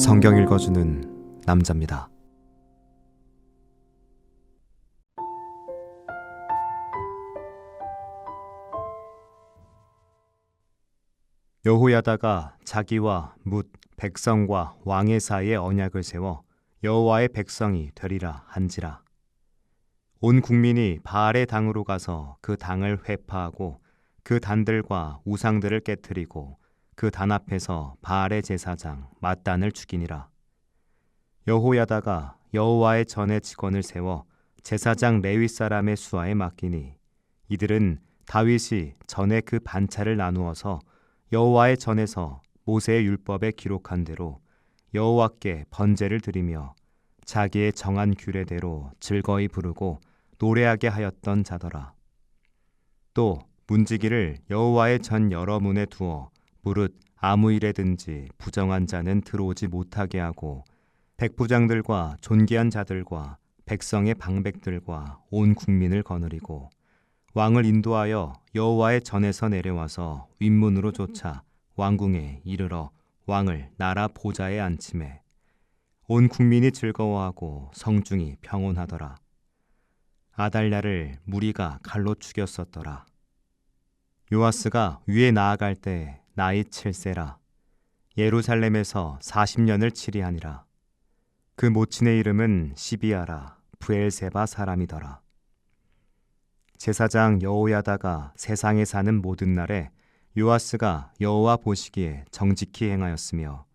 성경 읽어주는 남자입니다. 여호야다가 자기와 뭇 백성과 왕의 사이에 언약을 세워 여호와의 백성이 되리라 한지라. 온 국민이 바알의 당으로 가서 그 당을 회파하고 그 단들과 우상들을 깨뜨리고 그 단 앞에서 바알의 제사장 맏단을 죽이니라. 여호야다가 여호와의 전에 직원을 세워 제사장 레위 사람의 수하에 맡기니 이들은 다윗이 전에 그 반차를 나누어서 여호와의 전에서 모세의 율법에 기록한 대로 여호와께 번제를 드리며 자기의 정한 규례대로 즐거이 부르고 노래하게 하였던 자더라. 또 문지기를 여호와의 전 여러 문에 두어 무릇 아무 일에든지 부정한 자는 들어오지 못하게 하고 백부장들과 존귀한 자들과 백성의 방백들과 온 국민을 거느리고 왕을 인도하여 여호와의 전에서 내려와서 윗문으로 쫓아 왕궁에 이르러 왕을 나라 보좌에 앉히매 온 국민이 즐거워하고 성중이 평온하더라. 아달랴를 무리가 칼로 죽였었더라. 요아스가 위에 나아갈 때 나이 7세라. 예루살렘에서 40년을 치리하니라. 그 모친의 이름은 시비아라. 브엘세바 사람이더라. 제사장 여호야다가 세상에 사는 모든 날에 요아스가 여호와 보시기에 정직히 행하였으며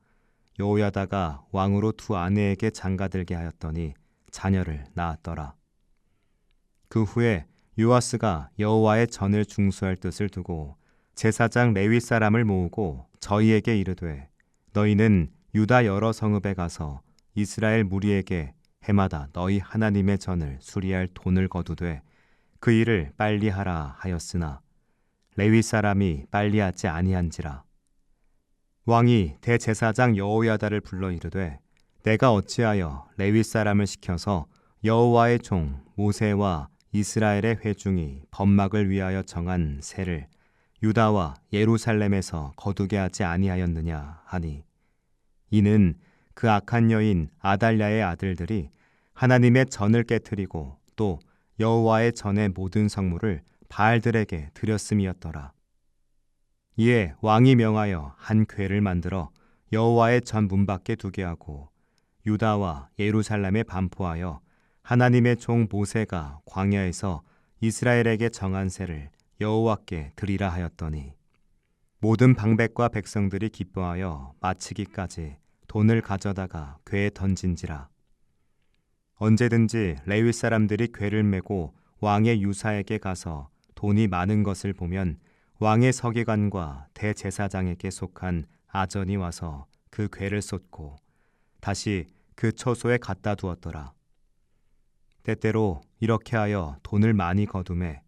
여호야다가 왕으로 두 아내에게 장가들게 하였더니 자녀를 낳았더라. 그 후에 요아스가 여호와의 전을 중수할 뜻을 두고 제사장 레위 사람을 모으고 저희에게 이르되 너희는 유다 여러 성읍에 가서 이스라엘 무리에게 해마다 너희 하나님의 전을 수리할 돈을 거두되 그 일을 빨리 하라 하였으나 레위 사람이 빨리 하지 아니한지라. 왕이 대제사장 여호야다를 불러 이르되 내가 어찌하여 레위 사람을 시켜서 여호와의 종 모세와 이스라엘의 회중이 법막을 위하여 정한 세를 유다와 예루살렘에서 거두게 하지 아니하였느냐 하니 이는 그 악한 여인 아달랴의 아들들이 하나님의 전을 깨뜨리고 또 여호와의 전의 모든 성물을 바알들에게 드렸음이었더라. 이에 왕이 명하여 한 궤를 만들어 여호와의 전 문 밖에 두게 하고 유다와 예루살렘에 반포하여 하나님의 종 모세가 광야에서 이스라엘에게 정한 세를 여호와께 드리라 하였더니 모든 방백과 백성들이 기뻐하여 마치기까지 돈을 가져다가 궤에 던진지라. 언제든지 레위 사람들이 궤를 메고 왕의 유사에게 가서 돈이 많은 것을 보면 왕의 서기관과 대제사장에게 속한 아전이 와서 그 궤를 쏟고 다시 그 처소에 갖다 두었더라. 때때로 이렇게 하여 돈을 많이 거두매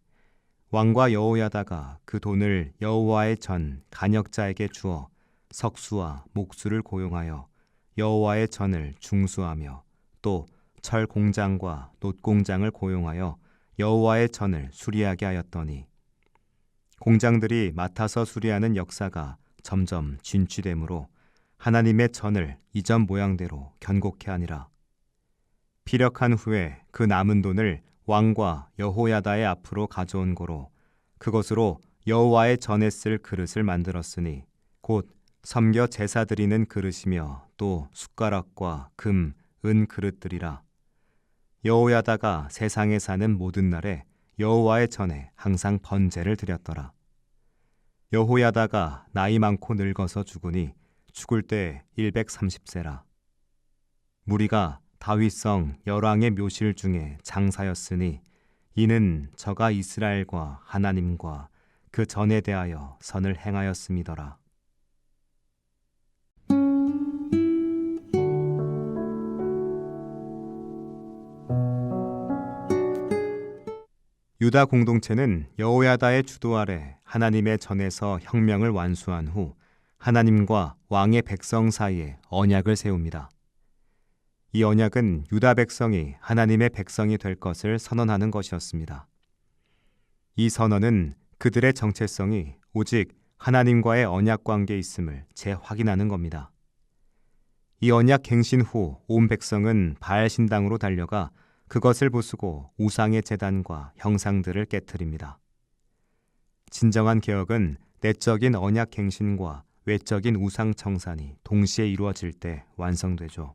왕과 여호야다가 그 돈을 여호와의 전 간역자에게 주어 석수와 목수를 고용하여 여호와의 전을 중수하며 또 철 공장과 놋 공장을 고용하여 여호와의 전을 수리하게 하였더니 공장들이 맡아서 수리하는 역사가 점점 진취되므로 하나님의 전을 이전 모양대로 견고케 하니라. 피력한 후에 그 남은 돈을 왕과 여호야다의 앞으로 가져온 고로 그것으로 여호와의 전에 쓸 그릇을 만들었으니 곧 섬겨 제사 드리는 그릇이며 또 숟가락과 금, 은 그릇들이라. 여호야다가 세상에 사는 모든 날에 여호와의 전에 항상 번제를 드렸더라. 여호야다가 나이 많고 늙어서 죽으니 죽을 때 130세라. 무리가 다윗성 열왕의 묘실 중에 장사였으니 이는 저가 이스라엘과 하나님과 그 전에 대하여 선을 행하였음이더라. 유다 공동체는 여호야다의 주도 아래 하나님의 전에서 혁명을 완수한 후 하나님과 왕의 백성 사이에 언약을 세웁니다. 이 언약은 유다 백성이 하나님의 백성이 될 것을 선언하는 것이었습니다. 이 선언은 그들의 정체성이 오직 하나님과의 언약 관계에 있음을 재확인하는 겁니다. 이 언약 갱신 후 온 백성은 바알 신당으로 달려가 그것을 부수고 우상의 제단과 형상들을 깨트립니다. 진정한 개혁은 내적인 언약 갱신과 외적인 우상 청산이 동시에 이루어질 때 완성되죠.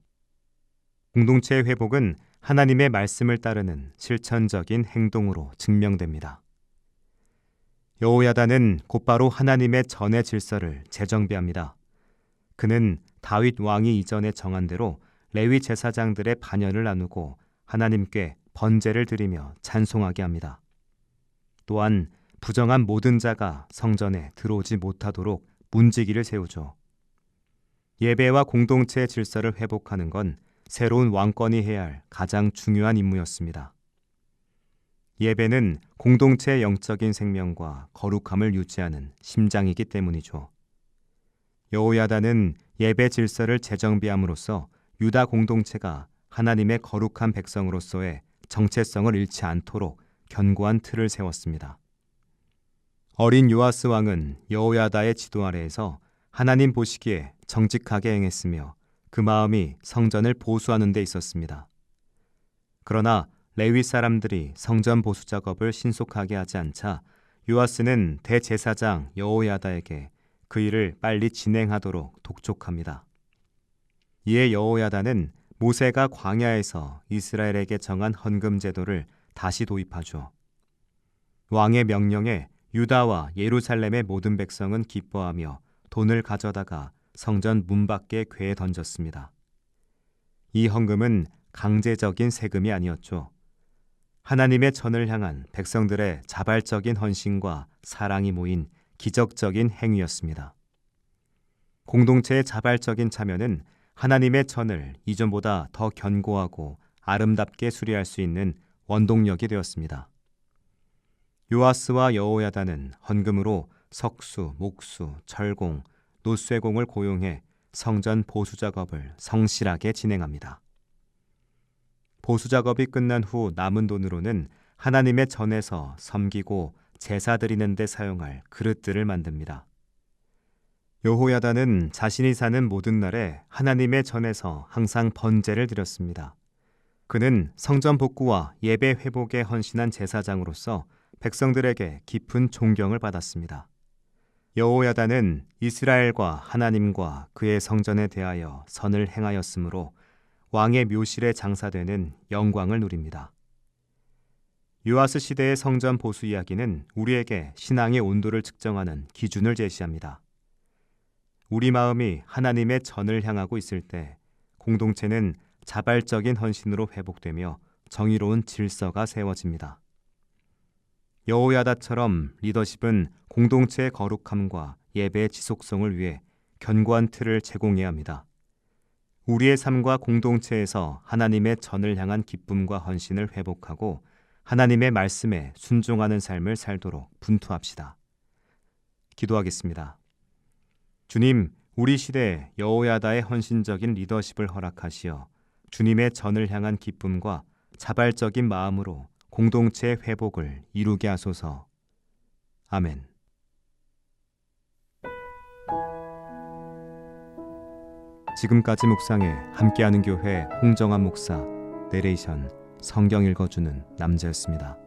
공동체의 회복은 하나님의 말씀을 따르는 실천적인 행동으로 증명됩니다. 여호야다는 곧바로 하나님의 전의 질서를 재정비합니다. 그는 다윗 왕이 이전에 정한 대로 레위 제사장들의 반열을 나누고 하나님께 번제를 드리며 찬송하게 합니다. 또한 부정한 모든 자가 성전에 들어오지 못하도록 문지기를 세우죠. 예배와 공동체의 질서를 회복하는 건 새로운 왕권이 해야 할 가장 중요한 임무였습니다. 예배는 공동체의 영적인 생명과 거룩함을 유지하는 심장이기 때문이죠. 여호야다는 예배 질서를 재정비함으로써 유다 공동체가 하나님의 거룩한 백성으로서의 정체성을 잃지 않도록 견고한 틀을 세웠습니다. 어린 요아스 왕은 여호야다의 지도 아래에서 하나님 보시기에 정직하게 행했으며 그 마음이 성전을 보수하는 데 있었습니다. 그러나 레위 사람들이 성전 보수 작업을 신속하게 하지 않자 요아스는 대제사장 여호야다에게 그 일을 빨리 진행하도록 독촉합니다. 이에 여호야다는 모세가 광야에서 이스라엘에게 정한 헌금 제도를 다시 도입하죠. 왕의 명령에 유다와 예루살렘의 모든 백성은 기뻐하며 돈을 가져다가 성전 문 밖에 궤에 던졌습니다. 이 헌금은 강제적인 세금이 아니었죠. 하나님의 전을 향한 백성들의 자발적인 헌신과 사랑이 모인 기적적인 행위였습니다. 공동체의 자발적인 참여는 하나님의 전을 이전보다 더 견고하고 아름답게 수리할 수 있는 원동력이 되었습니다. 요아스와 여호야다는 헌금으로 석수, 목수, 철공, 노쇠공을 고용해 성전 보수 작업을 성실하게 진행합니다. 보수 작업이 끝난 후 남은 돈으로는 하나님의 전에서 섬기고 제사 드리는 데 사용할 그릇들을 만듭니다. 여호야다는 자신이 사는 모든 날에 하나님의 전에서 항상 번제를 드렸습니다. 그는 성전 복구와 예배 회복에 헌신한 제사장으로서 백성들에게 깊은 존경을 받았습니다. 여호야다는 이스라엘과 하나님과 그의 성전에 대하여 선을 행하였으므로 왕의 묘실에 장사되는 영광을 누립니다. 요아스 시대의 성전 보수 이야기는 우리에게 신앙의 온도를 측정하는 기준을 제시합니다. 우리 마음이 하나님의 전을 향하고 있을 때 공동체는 자발적인 헌신으로 회복되며 정의로운 질서가 세워집니다. 여호야다처럼 리더십은 공동체의 거룩함과 예배의 지속성을 위해 견고한 틀을 제공해야 합니다. 우리의 삶과 공동체에서 하나님의 전을 향한 기쁨과 헌신을 회복하고 하나님의 말씀에 순종하는 삶을 살도록 분투합시다. 기도하겠습니다. 주님, 우리 시대에 여호야다의 헌신적인 리더십을 허락하시어 주님의 전을 향한 기쁨과 자발적인 마음으로 공동체의 회복을 이루게 하소서. 아멘. 지금까지 묵상에 함께하는 교회 홍정한 목사, 내레이션 성경 읽어주는 남자였습니다.